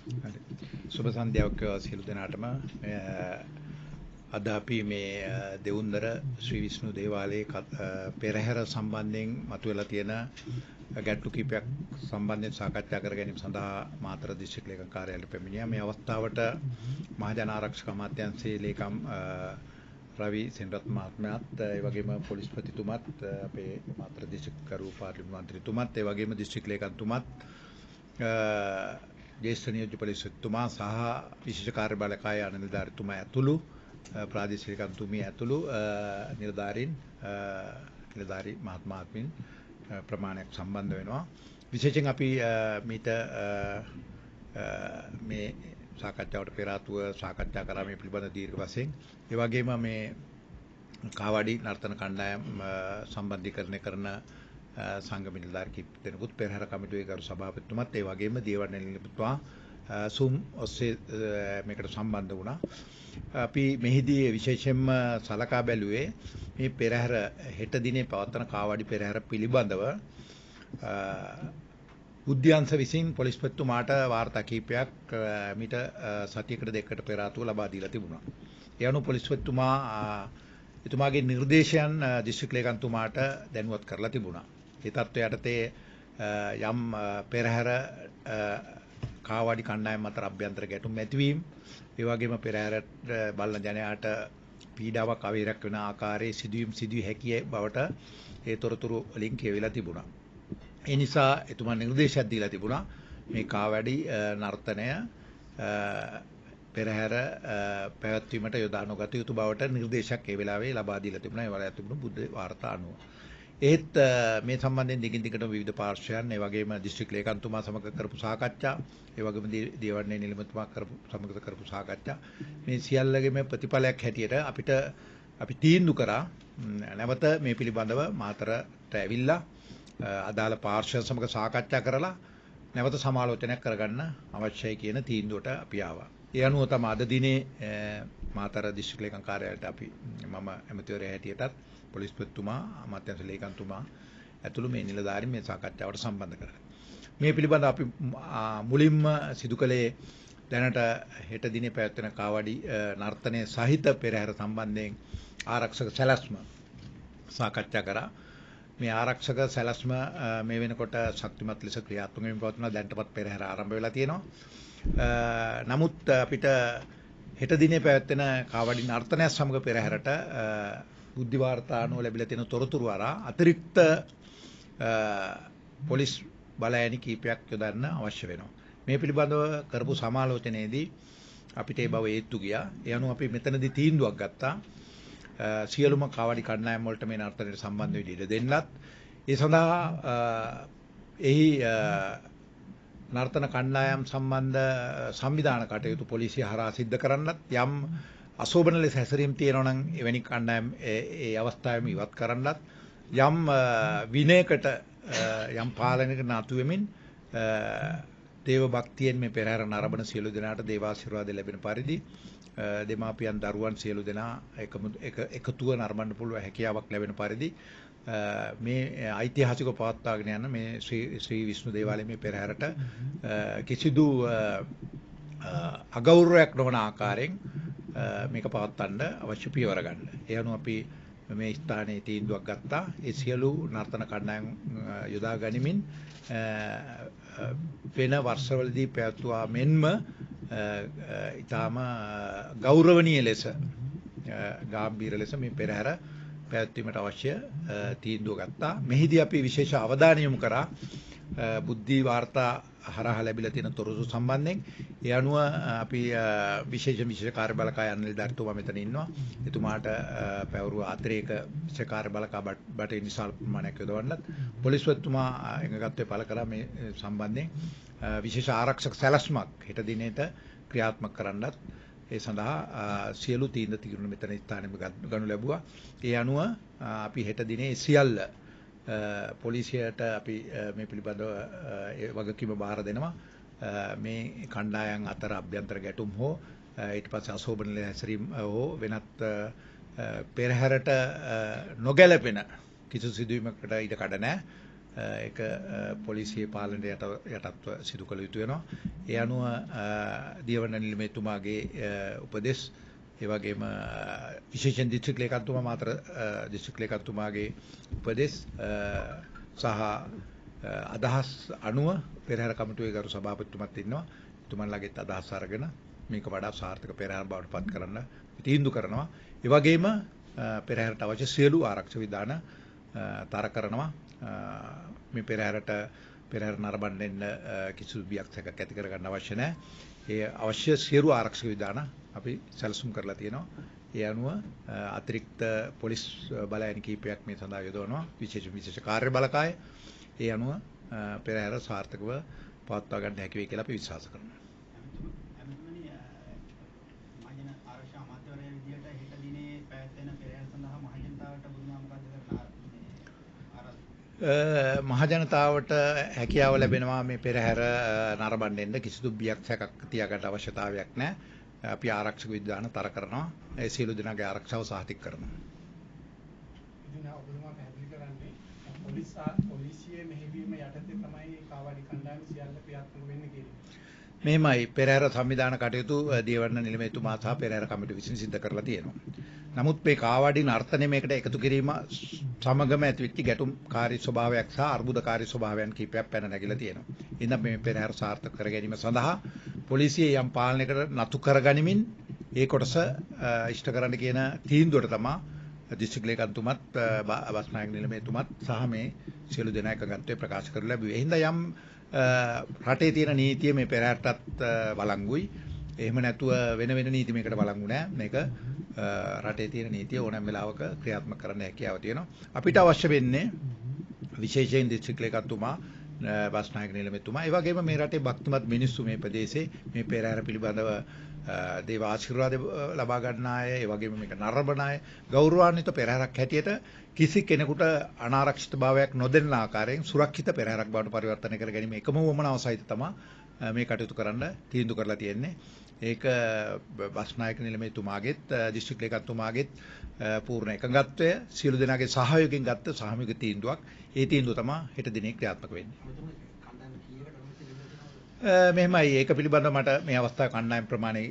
හරි. සුබ සන්ධ්‍යාවක් සියලු දෙනාටම. අද අපි මේ දෙවුන්දර ශ්‍රී විෂ්ණු දේවාලයේ පෙරහැර සම්බන්ධයෙන් මතුවලා තියෙන ගැටලු කිහිපයක් සම්බන්ධයෙන් සාකච්ඡා කර ගැනීම සඳහා මාතර දිස්ත්‍රික් ලේකම් කාර්යාලයට පැමිණියා. මේ අවස්ථාවට මහජන ආරක්ෂක අමාත්‍යාංශයේ ලේකම් රවි සෙනරත් මහත්මයාත් ඒ වගේම පොලිස්පතිතුමත් අපේ මාතර දිස්ත්‍රික් කරු පාර්ලිමේන්තු මන්ත්‍රීතුමත් ඒ වගේම දිස්ත්‍රික් ලේකම්තුමත් ජ්‍යෙෂ්ඨ නියෝජ්‍ය පොලිස්පතිතුමා සහ විශේෂ කාර්ය බළකාය අනිලධාරීතුමා ඇතුළු ප්‍රාදේශීය ලේකම්තුමිය ඇතුළු නිලධාරී මහත්මයාත්මින් ප්‍රමාණයක් සම්බන්ධ වෙනවා. විශේෂයෙන් අපි මීට මේ සාකච්ඡාවට පෙර ආතුව සාකච්ඡා කරා මේ පිළිබඳ දීර්ඝ වශයෙන්. ඒ වගේම මේ කාවඩි නර්තන කණ්ඩායම් සම්බන්ධීකරණය කරන සංගම නිලධාරී කිහිප දෙනෙකුත් පෙරහැර කමිටුවේ ගරු සභාපතිතුමත් ඒ වගේම දේවර්ණ නිලමේතුමා සූම් ඔස්සේ මේකට සම්බන්ධ වුණා. අපි මෙහිදී විශේෂයෙන්ම සලකා බැලුවේ මේ පෙරහැර හෙට දිනේ පවත්වන කාවඩි පෙරහැර පිළිබඳව උද්‍යංශ විසින් පොලිස්පතිතුමාට වාර්තා කිහිපයක් මීට සතියකට දෙකකට පෙර ආතුව ලබා දීලා තිබුණා. ඒ අනුව පොලිස්පතිතුමා එතුමාගේ නිර්දේශයන් දිස්ත්‍රික් ලේකම්තුමාට දැනුවත් කරලා තිබුණා. ඒ තත්ත්වය යටතේ යම් පෙරහැර කාවඩි කණ්ඩායම් අතර අභ්‍යන්තර ගැටුම් ඇතිවීම, ඒ වගේම පෙරහැරට බලන ජනයාට පීඩාවක් අවහිරක් වෙන ආකාරයේ සිදුවිය හැකි බවට ඒ තොරතුරු වලින් කියවිලා තිබුණා. ඒ නිසා එතුමා නිර්දේශයක් දීලා තිබුණා මේ කාවැඩි නර්තනය පෙරහැර පැවැත්වීමට යොදා නොගත යුතු බවට නිර්දේශයක් ඒ වෙලාවේ ලබා දීලා තිබුණා. ඒ වෙලාවේ තිබුණු බුද්ධ වාර්තා අනුව. ඒත් මේ සම්බන්ධයෙන් දිගින් දිගටම විවිධ පාර්ශ්වයන් ඒ වගේම දිස්ත්‍රික් ලේකම්තුමා සමග කරපු සාකච්ඡා, ඒ වගේම දේවර්ණ නිලමේතුමා සමග කරපු සාකච්ඡා මේ සියල්ලගේම ප්‍රතිඵලයක් හැටියට අපි තීන්දුව කරා නැවත මේ පිළිබඳව මාතරට ඇවිල්ලා අදාළ පාර්ශ්වයන් සමග සාකච්ඡා කරලා නැවත සමාලෝචනයක් කරගන්න අවශ්‍යයි කියන තීන්දුවට අපි ආවා. ඒ අනුව තමයි අද දිනේ මාතර දිස්ත්‍රික් ලේකම් කාර්යාලයට අපි මම ඇමතිවරයා හැටියටත් පොලිස්පතිතුමා අමාත්‍යාංශ ලේකම්තුමා ඇතුළු මේ නිලධාරීන් මේ සාකච්ඡාවට සම්බන්ධ කරගන්න. මේ පිළිබඳව අපි මුලින්ම සිදු කළේ දැනට හෙට දිනේ පැවැත්වෙන කාවඩි නර්තනය සහිත පෙරහැර සම්බන්ධයෙන් ආරක්ෂක සැලැස්ම සාකච්ඡා කරා. මේ ආරක්ෂක සැලැස්ම මේ වෙනකොට ශක්තිමත් ලෙස ක්‍රියාත්මක වෙමින් පවතිනවා. දැනටපත් පෙරහැර ආරම්භ වෙලා තියෙනවා. නමුත් අපිට හෙට දිනේ පැවැත්වෙන කාවඩි නර්තනය සමග පෙරහැරට බුද්ධි වාර්තා අනුව ලැබිලා තියෙන තොරතුරු අරා අතිරික්ත පොලිස් බලයනි කීපයක් යොදන්න අවශ්‍ය වෙනවා. මේ පිළිබඳව කරපු සමාලෝචනයේදී අපිට ඒ බව ඒත්තු ගියා. ඒ අනුව අපි මෙතනදී තීන්දුවක් ගත්තා. සියලුම කාවඩි කණ්ඩායම් වලට මේ නර්තනයට සම්බන්ධ වෙන්න ඉඩ දෙන්නත්. ඒ සඳහා එහි නර්තන කණ්ඩායම් සම්බන්ධ සංවිධාන කටයුතු පොලිසිය හරහා සිද්ධ කරන්නත් යම් අශෝභන ලෙස හැසිරීම් තියෙනවා නම් එවැනි කණ්ඩායම් ඒ අවස්ථාවෙම ඉවත් කරන්නත් යම් විනයකට යම් පාලනයකට නතු වෙමින් දේව භක්තියෙන් මේ පෙරහැර නරඹන සියලු දෙනාට දේවාශිර්වාද ලැබෙන පරිදි දෙමාපියන් දරුවන් සියලු දෙනා එකතුව නරඹන්න පුළුවන් හැකියාවක් ලැබෙන පරිදි මේ ඓතිහාසික පවත්වාගෙන යන මේ ශ්‍රී විෂ්ණු දේවාලයේ මේ පෙරහැරට කිසිදු අගෞරවයක් නොවන ආකාරයෙන් මේක පවත්වන්න අවශ්‍ය පියවර ගන්න. ඒ අනුව අපි මේ ස්ථානයේ තීන්දුවක් ගත්තා. ඒ සියලු නර්තන කණ්ඩායම් යොදා ගනිමින් වෙන වර්ෂවලදී පැවැත්වුවා මෙන්ම ඊටාම ගෞරවනීය ලෙස ගාම්භීර ලෙස මේ පෙරහැර පැවැත්වීමට අවශ්‍ය තීන්දුව ගත්තා. මෙහිදී අපි විශේෂ අවධානය යොමු කරා බුද්ධි වාර්තා හරහා ලැබිලා තියෙන තොරතුරු සම්බන්ධයෙන්. ඒ අනුව අපි විශේෂ කාර්ය බළකාය අනිලධාරීතුමා මෙතන ඉන්නවා. එතුමාට පැවරුව අතිරේක විශේෂ කාර්ය බළකා බටේ විශාල ප්‍රමාණයක් යොදවන්නත් පොලිස්පතිතුමා එකගත්වයේ පළ කරා මේ සම්බන්ධයෙන් විශේෂ ආරක්ෂක සැලැස්මක් හෙට දිනේට ක්‍රියාත්මක කරන්නත් ඒ සඳහා සියලු තීන්දුව මෙතන ස්ථානෙම ගනු ලැබුවා. ඒ අනුව අපි හෙට දිනේ සියල්ල පොලිසියට අපි මේ පිළිබඳව වගකීම බාර දෙනවා. මේ කණ්ඩායම් අතර අභ්‍යන්තර ගැටුම් හෝ ඊට පස්සේ අශෝභන හැසිරීම හෝ වෙනත් පෙරහැරට නොගැලපෙන කිසිදු සිදුවීමකට ඉඩ කඩ නැහැ. ඒක පොලිසිය පාලනයට යටත්ව සිදු කළ යුතු වෙනවා. ඒ අනුව දියවඩන නිලමේතුමාගේ උපදෙස් ඒ වගේම විශේෂයෙන් දිස්ත්‍රික් ලේකම්තුමා මාතර දිස්ත්‍රික් ලේකම්තුමාගේ උපදෙස් සහ අදහස් අනුව පෙරහැර කමිටුවේ ගරු සභාපතිතුමත් ඉන්නවා. එතුමන්ලාගේත් අදහස් අරගෙන මේක වඩා සාර්ථක පෙරහැර බවට පත් කරන්න තීන්දුව කරනවා. ඒ වගේම පෙරහැරට අවශ්‍ය සියලු ආරක්ෂක විධාන තර කරනවා. මේ පෙරහැර නරඹන්න කිසිදු බියක් සැකයක් ඇති කරගන්න අවශ්‍ය නැහැ. ඒ අවශ්‍ය සියලු ආරක්ෂක විධාන අපි සැලසුම් කරලා තියෙනවා. ඒ අනුව අතිරික්ත පොලිස් බලයන් කීපයක් මේ සඳහා යොදවනවා. විශේෂ කාර්ය බලකාය. ඒ අනුව පෙරහැර සාර්ථකව පවත්වා ගන්න හැකි වෙයි කියලා අපි විශ්වාස කරනවා. මහජනතාවට හැකියාව ලැබෙනවා මේ පෙරහැර නරඹන්න කිසිදු බියක් සැකක් තියාගන්න අවශ්‍යතාවයක් නැහැ. අපි ආරක්ෂක විධාන තර කරනවා. ඒ සියලු දෙනාගේ ආරක්ෂාව සහතික කරනවා. ඉතින් ඔබතුමා පැහැදිලි කරන්නේ පොලිසියේ මෙහෙයවීම යටතේ තමයි කාවඩි කණ්ඩායම සියල්ල ක්‍රියාත්මක වෙන්නේ කියලා. මෙහෙමයි පෙරහැර සංවිධාන කටයුතු දියවඩන නිලමේතුමා සහ පෙරහැර කමිටුව විසින් සිදු කරලා තියෙනවා. නමුත් මේ කාවඩි නර්තනය මේකට එකතු කිරීම සමගම ඇතිවෙච්ච ගැටුම්කාරී ස්වභාවයක් සහ අර්බුදකාරී ස්වභාවයන් කිහිපයක් පැන නැගිලා තියෙනවා. ඉතින් මේ පෙරහැර සාර්ථක කර ගැනීම සඳහා පොලිසිය යම් පාලනයකට නතු කරගනිමින් ඒ කොටස ඉෂ්ට කරන්න කියන තීන්දුවට තමයි දිස්ත්‍රික් ලේකම්තුමත් බස්නායක නිලමේතුමත් සහ මේ සියලු දෙනා එකගත්වයේ ප්‍රකාශ කරලා ලැබුවේ. ඒ හින්දා යම් රටේ තියෙන නීතිය මේ පෙරහැරටත් වළංගුයි. එහෙම නැතුව වෙන නීති මේකට වළංගු නැහැ. මේක රටේ තියෙන නීතිය ඕනෑම වෙලාවක ක්‍රියාත්මක කරන්න හැකියාව තියෙනවා. අපිට අවශ්‍ය වෙන්නේ විශේෂයෙන් දිස්ත්‍රික් ලේකම්තුමා බස්නායක නිලමේතුමා ඒ වගේම මේ රටේ භක්තිමත් මිනිස්සු මේ ප්‍රදේශයේ මේ පෙරහැර පිළිබඳව දේව ආශිර්වාද ලබා ගන්න අය ඒ වගේම මේක නරඹන අය ගෞරවාන්විත පෙරහැරක් හැටියට කිසි කෙනෙකුට අනාරක්ෂිත භාවයක් නොදෙන්න ආකාරයෙන් සුරක්ෂිත පෙරහැරක් බවට පරිවර්තනය කර ගැනීම එකම වමනාව සහිත තමයි මේ කටයුතු කරන්න තීන්දුව කරලා තියෙන්නේ. ඒක බස්නායක නිලමේතුමාගෙත් දිස්ත්‍රික් ලේකම්තුමාගෙත් පූර්ණ එකඟත්වය සියලු දෙනාගේ සහයෝගයෙන් ගත්ත සාමූහික තීන්දුවක්. ඒ තීන්දුව තමයි හෙට දිනේ ක්‍රියාත්මක වෙන්නේ. මෙහෙමයි ඒක පිළිබඳව මට මේ අවස්ථාවේ කණ්ඩායම් ප්‍රමාණය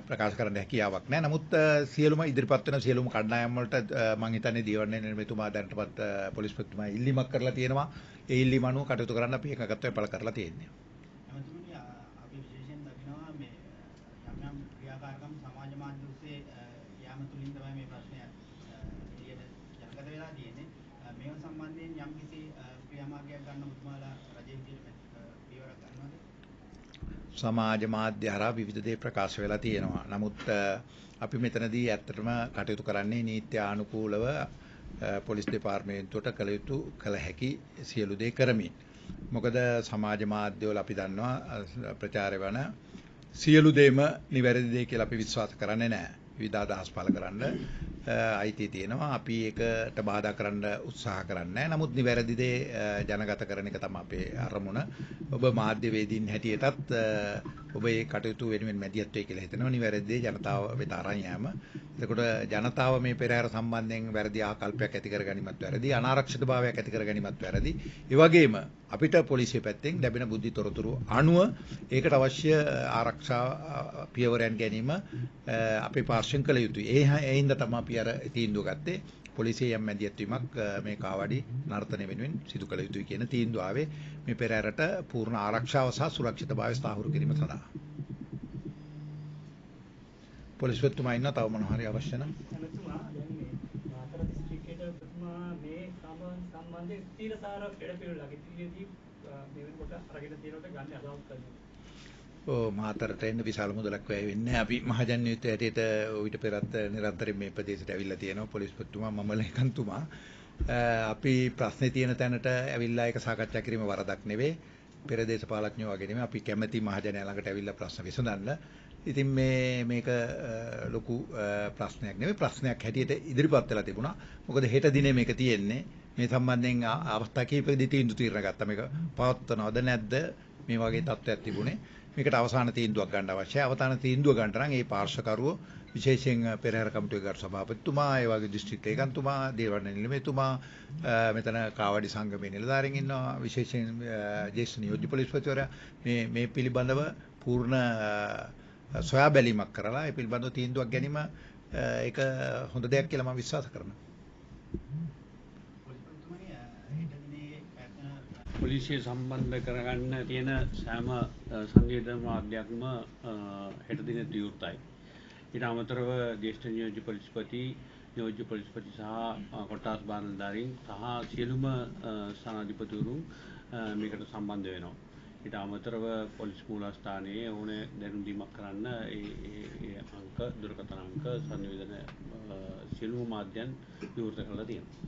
ප්‍රකාශ කරන්න හැකියාවක් නැහැ. නමුත් සියලුම ඉදිරිපත් වෙන සියලුම කණ්ඩායම් වලට මම හිතන්නේ දියවඩන නිලමේතුමා දැනටපත් පොලිස්පතිතුමා ඉල්ලීමක් කරලා තියෙනවා. ඒ ඉල්ලීම අනුව කටයුතු කරන්න අපි එකගත්වයෙන් පළ කරලා තියෙනවා. අපි විශේෂයෙන් දකිනවා මේ යම් ක්‍රියාකාරකම් සමාජ මාධ්‍ය ඔස්සේ යාම තුලින් තමයි මේ ප්‍රශ්නය එළියට ජනගත වෙලා තියෙන්නේ. මේව සම්බන්ධයෙන් යම් කිසි ක්‍රියාමාර්ගයක් ගන්න උතුමාලා රජයේ විදිහට පියවරක් ගන්නවද? සමාජ මාධ්‍ය හරහා විවිධ දේ ප්‍රකාශ වෙලා තියෙනවා. නමුත් අපි මෙතනදී ඇත්තටම කටයුතු කරන්නේ නීත්‍ය ආනුකූලව පොලිස් දෙපාර්තමේන්තුවට කළ හැකි සියලු දේ කරමින්. මොකද සමාජ මාධ්‍යවල අපි දන්නවා ප්‍රචාරය වන සියලු දේම නිවැරදි දේ කියලා අපි විශ්වාස කරන්නේ නැහැ. විවිධ අදහස් පළ කරන්න අයිතිය තියෙනවා. අපි ඒකට බාධා කරන්න උත්සාහ කරන්නේ නැහැ. නමුත් නිවැරදි දේ ජනගත කරන එක තමයි අපේ අරමුණ. ඔබ මාධ්‍යවේදීන් හැටියටත් ඔබ මේ කටයුතු වෙනුවෙන් මැදිහත් වෙයි කියලා හිතනවා. නිවැරදි දේ ජනතාව වෙත අරන් යාම. එතකොට ජනතාව මේ පෙරහැර සම්බන්ධයෙන් වැරදි ආකල්පයක් ඇති කරගැනීමත් වැරදි, අනාරක්ෂිතභාවයක් ඇති කරගැනීමත් වැරදි. ඒ වගේම අපිට පොලිසිය පැත්තෙන් ලැබෙන බුද්ධි තොරතුරු අනුව ඒකට අවශ්‍ය ආරක්ෂා පියවරයන් ගැනීම අපේ පාර්ශ්වයෙන් කළ යුතුයි. ඒ හින්දා තමයි අපි අර තීන්දුව ගත්තේ. පොලිසිය යම් මැදිහත්වීමක් මේ කාවඩි නර්තනය වෙනුවෙන් සිදු කළ යුතුයි කියන තීන්දුව ආවේ මේ පෙරහැරට පූර්ණ ආරක්ෂාව සහ සුරක්ෂිතභාවය ස්ථාවර කිරීම සඳහා. පොලිස්පතිතුමා ඉන්න තව මොනවා හරි අවශ්‍ය නම් එතුමා දැන් මේ මාතර දිස්ත්‍රික්කයේ ඔබතුමා මේ සම්බන්ධයෙන් තීරසාර වැඩපිළිවෙලක් ඉදිරියේදී මේ වෙනකොට අරගෙන තියෙනකොට ගන්න අදහස් කරනවා. මාතරට එන්න විශාල මුදලක් වැය වෙන්නේ. අපි මහජන යුද්ධ ඇටේට ඊට පෙරත් නිරන්තරයෙන් මේ ප්‍රදේශයට ඇවිල්ලා තියෙනවා පොලිස්පතිතුමා මම ලේකම්තුමා. අපි ප්‍රශ්නේ තියෙන තැනට ඇවිල්ලා ඒක සාකච්ඡා කිරීම වරදක් නෙවෙයි. පෙර දේශපාලඥයෝ වගේ නෙමෙයි. අපි කැමැති මහජනයා ළඟට ඇවිල්ලා ප්‍රශ්න විසඳන්න. ඉතින් මේක ලොකු ප්‍රශ්නයක් නෙවෙයි. ප්‍රශ්නයක් හැටියට ඉදිරිපත් වෙලා තිබුණා. මොකද හෙට දිනේ මේක තියෙන්නේ. මේ සම්බන්ධයෙන් අවස්ථා කිහිපෙකදී තීන්දුව తీරන ගත්තා. මේක පවත්වනවද නැද්ද? මේ වගේ තත්ත්වයක් තිබුණේ. මේකට අවසාන තීන්දුවක් ගන්න අවශ්‍යයි. අවසාන තීන්දුව ගන්න නම් ඒ පාර්ශවකරුවෝ විශේෂයෙන් පෙරහැර කමිටුවේ ගරු සභාපතිතුමා, ඒ වගේ දිස්ත්‍රික් ලේකම්තුමා, දේවරණ නිලමේතුමා, මෙතන කාවඩි සංගමේ නිලධාරීන් ඉන්නවා, විශේෂයෙන් ජ්‍යෙෂ්ඨ නියෝජ්‍ය පොලිස්පතිවරයා මේ පිළිබඳව පූර්ණ සොයා බැලීමක් කරලා ඒ පිළිබඳව තීන්දුවක් ගැනීම ඒක හොඳ දෙයක් කියලා මම විශ්වාස කරනවා. පොලිසිය සම්බන්ධ කරගන්න තියෙන සෑම සංවේදන මාධ්‍යයක්ම හෙට දින විවෘතයි. ඊට අමතරව ජ්‍යෙෂ්ඨ නියෝජ්‍ය පොලිස්පති, නියෝජ්‍ය පොලිස්පති සහ කොට්ටාස් බාරධාරීන් සහ සියලුම සානාධිපතිවරු මේකට සම්බන්ධ වෙනවා. ඊට අමතරව පොලිස් මූලස්ථානයේ ඕනේ දැනුම් දීමක් කරන්න ඒ අංක දුරකථන අංක සංවේදන සියලුම මාධ්‍යයන් විවෘත කරලා තියෙනවා.